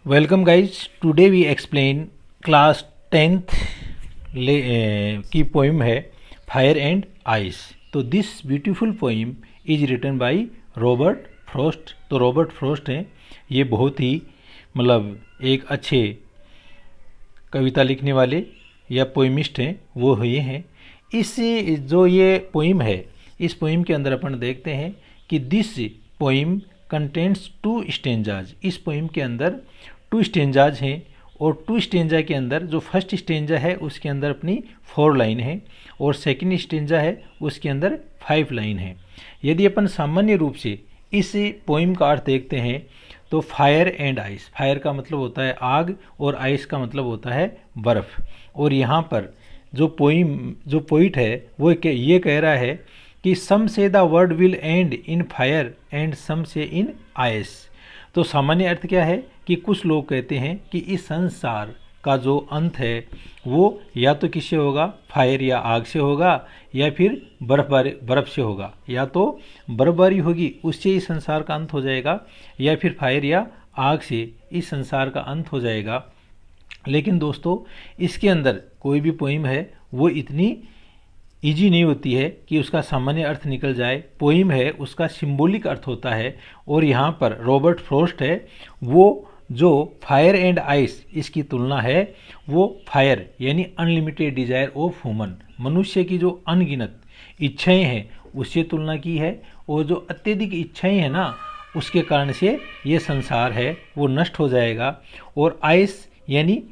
Welcome guys. Today we explain class 10th की poem है fire and ice. तो this beautiful poem is written by Robert Frost. तो Robert Frost हैं, ये बहुत ही एक अच्छे कविता लिखने वाले या पोइमिस्ट हैं, वो ये हैं। इस जो ये पोइम है, इस पोइम के अंदर अपन देखते हैं कि दिस पोइम कंटेंट्स 2 स्टेंजाज। इस पोइम के अंदर 2 स्टेंजाज हैं और 2 स्टेंजा के अंदर जो फर्स्ट स्टेंजा है उसके अंदर अपनी 4 लाइन है और सेकंड स्टेंजा है उसके अंदर 5 लाइन है। यदि अपन सामान्य रूप से इस पोइम का अर्थ देखते हैं तो फायर एंड आइस, फायर का मतलब होता है आग और आइस का मतलब होता है बर्फ़। और यहाँ पर जो पोइट है वो ये कह रहा है कि some say the world will end in fire and some say in ice. तो सामान्य अर्थ क्या है कि कुछ लोग कहते हैं कि इस संसार का जो अंत है वो या तो किससे होगा, फायर या आग से होगा, या फिर बर्फ़ से होगा। या तो बर्फबारी होगी उससे इस संसार का अंत हो जाएगा, या फिर फायर या आग से इस संसार का अंत हो जाएगा। लेकिन दोस्तों, इसके अंदर कोई भी पोइम है वो इतनी ईजी नहीं होती है कि उसका सामान्य अर्थ निकल जाए। पोइम है उसका सिंबॉलिक अर्थ होता है। और यहाँ पर रॉबर्ट फ्रॉस्ट है, वो जो फायर एंड आइस इसकी तुलना है वो फायर यानी अनलिमिटेड डिजायर ऑफ ह्यूमन, मनुष्य की जो अनगिनत इच्छाएं हैं उससे तुलना की है। और जो अत्यधिक इच्छाएं हैं ना, उसके कारण से ये संसार है वो नष्ट हो जाएगा। और आइस यानी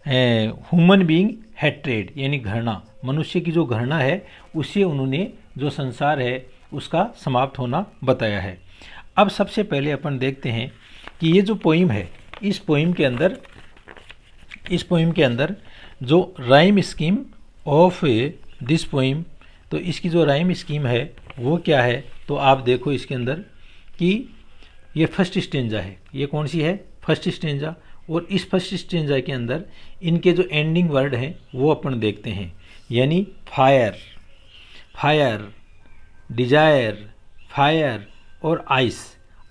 ह्यूमन बीइंग हैट्रेड यानी घृणा, मनुष्य की जो घृणा है उससे उन्होंने जो संसार है उसका समाप्त होना बताया है। अब सबसे पहले अपन देखते हैं कि ये जो पोइम है, इस पोइम के अंदर जो rhyme scheme of this poem, तो इसकी जो राइम स्कीम है वो क्या है। तो आप देखो इसके अंदर कि ये फर्स्ट स्टेंजा है। ये कौन सी है? First stanza. और इस फर्स्ट स्टेंजा के अंदर इनके जो एंडिंग वर्ड हैं वो अपन देखते हैं, यानी फायर, फायर, डिजायर, फायर और आइस।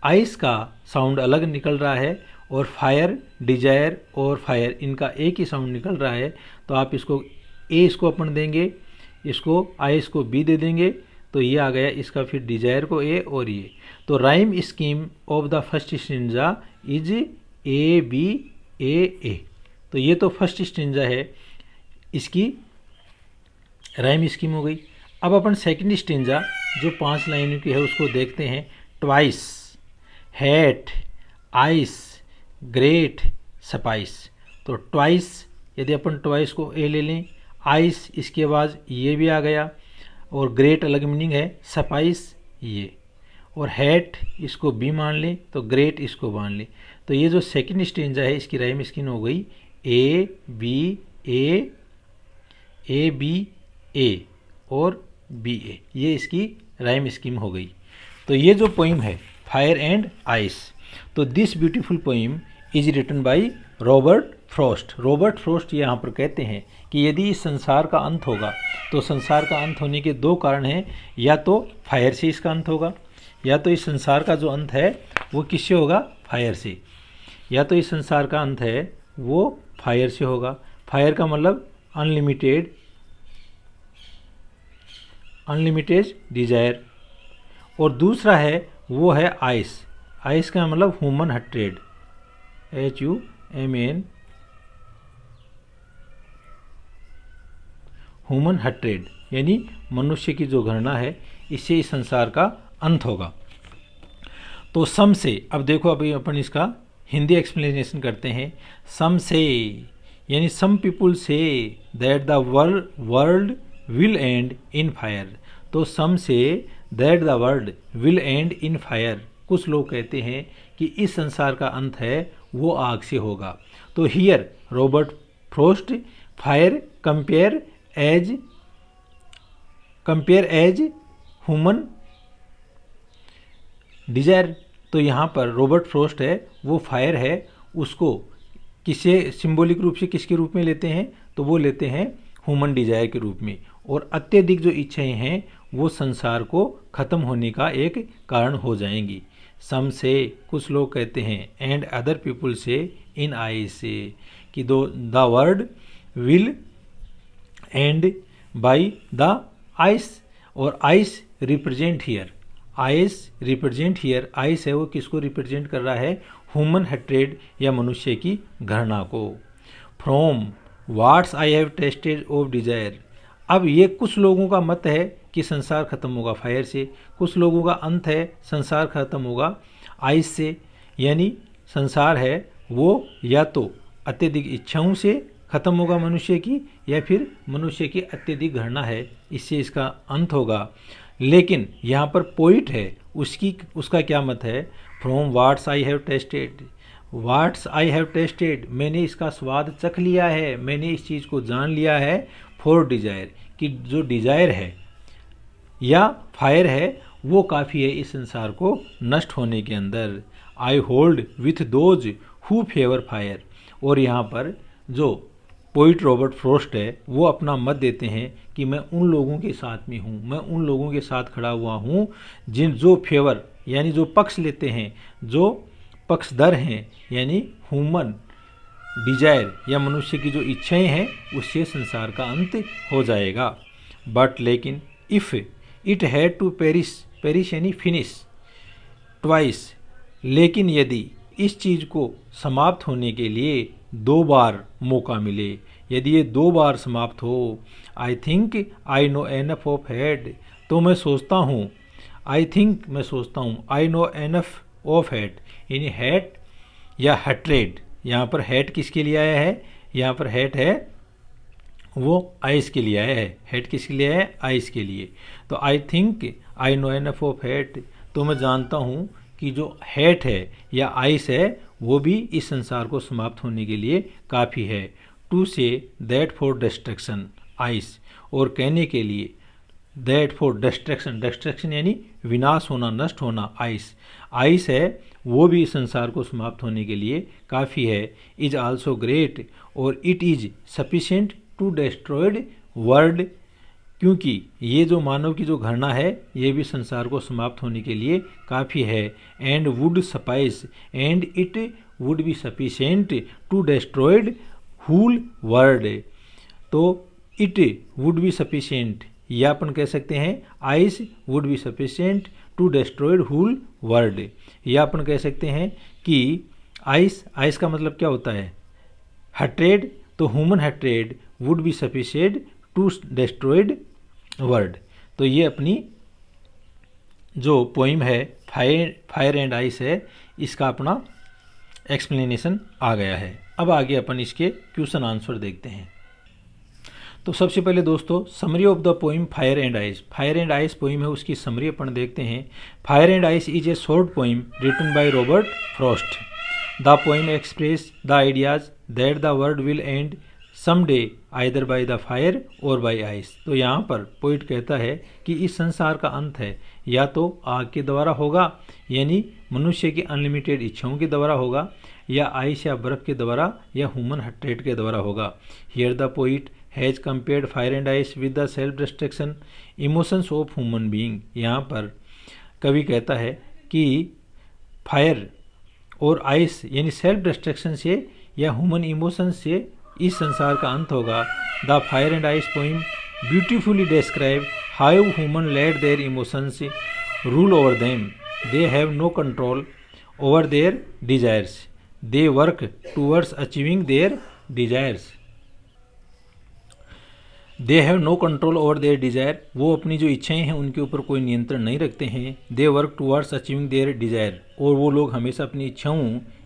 आइस का साउंड अलग निकल रहा है और फायर, डिजायर और फायर इनका एक ही साउंड निकल रहा है। तो आप इसको अपन देंगे, इसको आइस को बी दे देंगे, तो ये आ गया इसका। फिर डिजायर को ए और ये। तो rhyme scheme of the first stanza is A B A. तो ये तो फर्स्ट स्टेंजा है, इसकी राइम स्कीम हो गई। अब अपन सेकंड स्टेंजा जो 5 लाइनों की है उसको देखते हैं। Twice, hat, ice, great, spice. तो ट्वाइस, यदि अपन ट्वाइस को ए ले लें, आइस इसके बाद ये भी आ गया, और ग्रेट अलग मीनिंग है, स्पाइस ये, और हैट इसको बी मान लें तो ग्रेट इसको मान लें। तो ये जो सेकंड स्टेंजा है इसकी राइम स्कीम हो गई ए बी ए और बी ए। ये इसकी राइम स्कीम हो गई। तो ये जो पोइम है फायर एंड आइस, तो this beautiful poem is written by Robert Frost. Robert Frost ये यहाँ पर कहते हैं कि यदि इस संसार का अंत होगा तो संसार का अंत होने के 2 कारण हैं। या तो फायर से इसका अंत होगा, या तो इस संसार का जो अंत है वो किससे होगा? फायर से। या तो इस संसार का अंत है वो फायर से होगा। फायर का मतलब अनलिमिटेड डिजायर। और दूसरा है वो है आइस। आइस का मतलब ह्यूमन हट्रेड, HUMAN, ह्यूमन हट्रेड यानी मनुष्य की जो घृणा है, इससे इस संसार का अंत होगा। तो सम से, अब देखो अभी अपन इसका हिंदी एक्सप्लेनेशन करते हैं। सम से यानी some people say that the world will end in fire. तो some say that the world will end in fire, कुछ लोग कहते हैं कि इस संसार का अंत है वो आग से होगा। तो here Robert Frost fire compare as human desire. तो यहाँ पर रॉबर्ट फ्रॉस्ट है वो फायर है उसको किसे सिंबॉलिक रूप से किसके रूप में लेते हैं? तो वो लेते हैं ह्यूमन डिजायर के रूप में। और अत्यधिक जो इच्छाएं हैं वो संसार को खत्म होने का एक कारण हो जाएंगी। सम से कुछ लोग कहते हैं, एंड अदर पीपुल से इन आइस से कि the word will end by the ice, और ice represent here, ice represent here, ice है वो किसको रिप्रेजेंट कर रहा है, ह्यूमन हेट्रेड या मनुष्य की घृणा को। From what's I have tested of desire, अब ये कुछ लोगों का मत है कि संसार खत्म होगा फायर से, कुछ लोगों का अंत है संसार खत्म होगा आइस से, यानी संसार है वो या तो अत्यधिक इच्छाओं से खत्म होगा मनुष्य की, या फिर मनुष्य की अत्यधिक घृणा है इससे इसका अंत होगा। लेकिन यहाँ पर पोइट है उसका क्या मत है, from what's I have tested, what's I have tested, मैंने इसका स्वाद चख लिया है, मैंने इस चीज़ को जान लिया है, फॉर डिजायर, कि जो डिजायर है या फायर है वो काफ़ी है इस संसार को नष्ट होने के अंदर। I hold with those who favour fire, और यहाँ पर जो पोइट रॉबर्ट फ्रॉस्ट है वो अपना मत देते हैं कि मैं उन लोगों के साथ में हूँ, मैं उन लोगों के साथ खड़ा हुआ हूँ जो फेवर यानी जो पक्ष लेते हैं, जो पक्षधर हैं, यानी ह्यूमन डिजायर या मनुष्य की जो इच्छाएं हैं उससे संसार का अंत हो जाएगा। बट लेकिन if it had to perish, perish यानी फिनिश ट्वाइस, लेकिन यदि इस चीज़ को समाप्त होने के लिए 2 बार मौका मिले, यदि ये 2 बार समाप्त हो, I think I know enough of head, तो मैं सोचता हूँ, आई थिंक मैं सोचता हूँ, I know enough of head, यानी हेट या हेट्रेड, यहाँ पर हेट किसके लिए आया है, यहाँ पर हेट है वो आइस के लिए आया है, हेट किसके लिए है, आइस के लिए। तो I think I know enough of hate, तो मैं जानता हूँ कि जो हेट है या आइस है वो भी इस संसार को समाप्त होने के लिए काफ़ी है। To say that for destruction ice, और कहने के लिए दैट फॉर डिस्ट्रक्शन, डिस्ट्रक्शन यानी विनाश होना, नष्ट होना, आइस, आइस है वो भी इस संसार को समाप्त होने के लिए काफ़ी है। इज आल्सो ग्रेट, और it is sufficient to destroyed world, क्योंकि ये जो मानव की जो घृणा है ये भी संसार को समाप्त होने के लिए काफ़ी है। And would suffice, and it would be sufficient to destroyed whole world, तो इट वुड बी सफिशिएंट, या अपन कह सकते हैं ice would be sufficient to destroyed whole world, या अपन कह सकते हैं कि आइस, आइस का मतलब क्या होता है, हेट्रेड, तो human hatred would be sufficient to destroyed world. तो ये अपनी जो पोइम है फायर एंड आइस है इसका अपना एक्सप्लेनेशन आ गया है। अब आगे अपन इसके क्वेश्चन आंसर देखते हैं। तो सबसे पहले दोस्तों summary of the poem fire and ice, fire and ice poem है उसकी समरी अपन देखते हैं। Fire and ice is a short poem written by Robert Frost. The poem express the ideas that the world will end someday either by the fire और by ice. तो यहाँ पर poet कहता है कि इस संसार का अंत है या तो आग के द्वारा होगा, यानी मनुष्य की अनलिमिटेड इच्छाओं के द्वारा होगा, या आइस या बर्फ के द्वारा, या ह्यूमन हेट्रेड के द्वारा होगा। Here the poet has compared fire and ice with the self destruction emotions of human being. यहाँ पर कवि कहता है कि फायर और आइस यानी सेल्फ डिस्ट्रक्शन से या ह्यूमन इमोशन से इस संसार का अंत होगा। The fire and ice poem beautifully describe how human let their emotions rule over them, they have no control over their desires, they work towards achieving their desires, they have no control over their desire, वो अपनी जो इच्छाएं हैं उनके ऊपर कोई नियंत्रण नहीं रखते हैं। दे work towards achieving there Dzire, और वो लोग हमेशा अपनी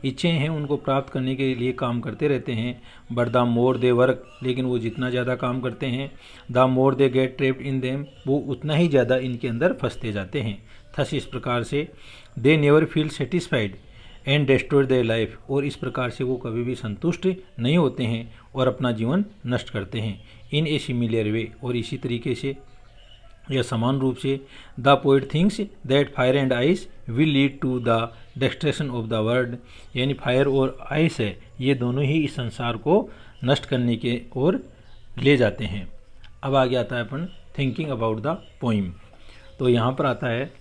इच्छाएं हैं उनको प्राप्त करने के लिए काम करते रहते हैं। But the more they work, लेकिन वो जितना ज़्यादा काम करते हैं, the more they get trapped in them, वो उतना ही ज़्यादा इनके अंदर फंसते जाते हैं। थस इस प्रकार से they never feel satisfied and destroy their life, और इस प्रकार से वो कभी भी संतुष्ट नहीं होते हैं और अपना जीवन नष्ट करते हैं। इन ए सिमिलर वे, और इसी तरीके से या समान रूप से the poet thinks that fire and ice will lead to the destruction of the world, यानी फायर और आइस है ये दोनों ही इस संसार को नष्ट करने के ओर ले जाते हैं। अब आगे आता है अपन थिंकिंग अबाउट द पोइम। तो यहाँ पर आता है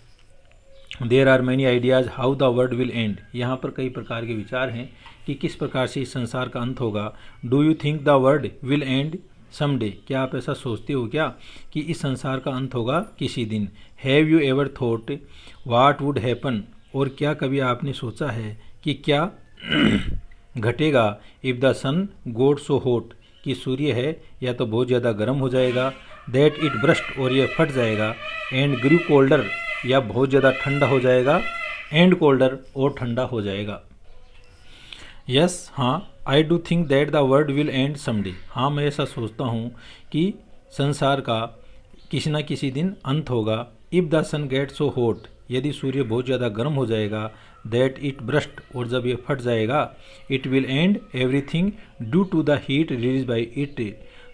there are many ideas how the world will end. यहाँ पर कई प्रकार के विचार हैं कि किस प्रकार से इस संसार का अंत होगा। Do you think the world will end someday. क्या आप ऐसा सोचते हो क्या कि इस संसार का अंत होगा किसी दिन। Have you ever thought what would happen. और क्या कभी आपने सोचा है कि क्या घटेगा if the sun got so hot, कि सूर्य है या तो बहुत ज़्यादा गर्म हो जाएगा, दैट इट ब्रस्ट और यह फट जाएगा, एंड ग्रू कोल्डर या बहुत ज़्यादा ठंडा हो जाएगा, एंड कोल्डर और ठंडा हो जाएगा। यस हाँ, I do think that the world will end someday. हाँ, मैं ऐसा सोचता हूँ कि संसार का किसी न किसी दिन अंत होगा। If the sun get so hot, यदि सूर्य बहुत ज़्यादा गर्म हो जाएगा, दैट इट ब्रस्ट और जब ये फट जाएगा, it will end everything due to the heat release by it,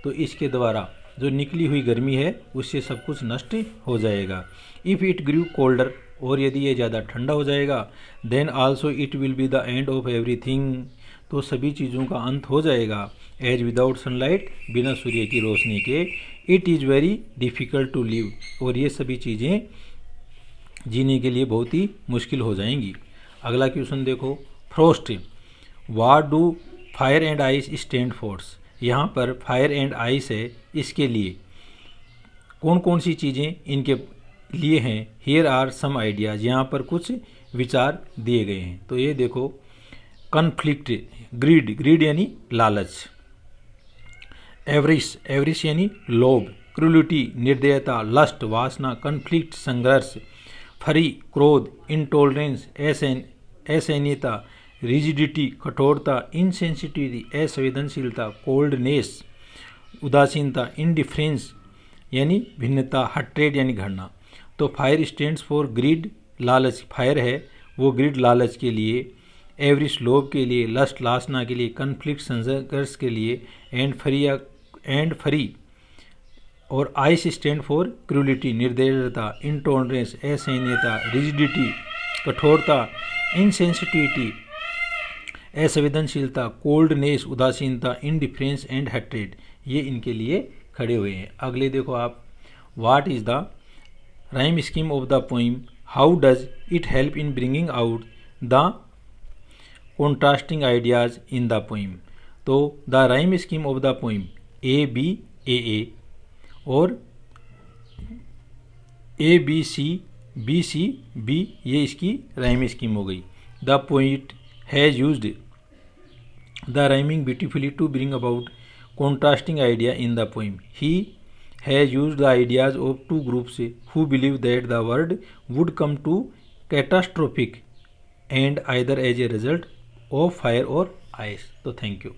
तो इसके द्वारा जो निकली हुई गर्मी है उससे सब कुछ नष्ट हो जाएगा। इफ़ इट ग्रू कोल्डर, और यदि ये ज़्यादा ठंडा हो जाएगा, then also it will be the end of everything, तो सभी चीज़ों का अंत हो जाएगा। एज विदाउट सनलाइट, बिना सूर्य की रोशनी के, it is very difficult to live, और ये सभी चीज़ें जीने के लिए बहुत ही मुश्किल हो जाएंगी। अगला क्वेश्चन देखो, Frost what do fire and ice stand for. यहाँ पर फायर एंड आइस है, इसके लिए कौन कौन सी चीज़ें इनके लिए हैं। हियर आर सम आइडियाज़, यहाँ पर कुछ विचार दिए गए हैं। तो ये देखो, कन्फ्लिक्ट, ग्रीड, ग्रीड यानी लालच, एवरिस, एवरिस यानी लोभ, क्रूलिटी, निर्दयता, लस्ट, वासना, कन्फ्लिक्ट, संघर्ष, फरी, क्रोध, इंटॉलरेंस, असहनीयता, रिजिडिटी, कठोरता, इनसेंसिटिविटी, असंवेदनशीलता, कोल्डनेस, उदासीनता, इंडिफरेंस यानी भिन्नता, हट्रेड यानी घृणा। तो फायर स्टैंड्स फॉर ग्रीड, लालच, फायर है वो ग्रीड लालच के लिए, एवरिस लोभ के लिए, लस्ट लासना के लिए, कन्फ्लिक्ट संघर्ष के लिए, एंड फरी और आइस स्टैंड फॉर क्रूलिटी, निर्दयता, इंटॉलरेंस, असहनीयता, रिजिडिटी, कठोरता, इनसेंसिटिविटी, असंवेदनशीलता, कोल्डनेस, उदासीनता, इंडिफरेंस एंड हेट्रेड, ये इनके लिए खड़े हुए हैं। अगले देखो आप, what is the rhyme scheme of the poem, how does it help in bringing out the contrasting ideas in the poem. तो the rhyme scheme of the poem, A B A और ए बी सी बी, ये इसकी rhyme scheme हो गई। The poet has used the rhyming beautifully to bring about contrasting idea in the poem. He has used the ideas of two groups who believe that the world would come to catastrophic end either as a result of fire or ice. So thank you.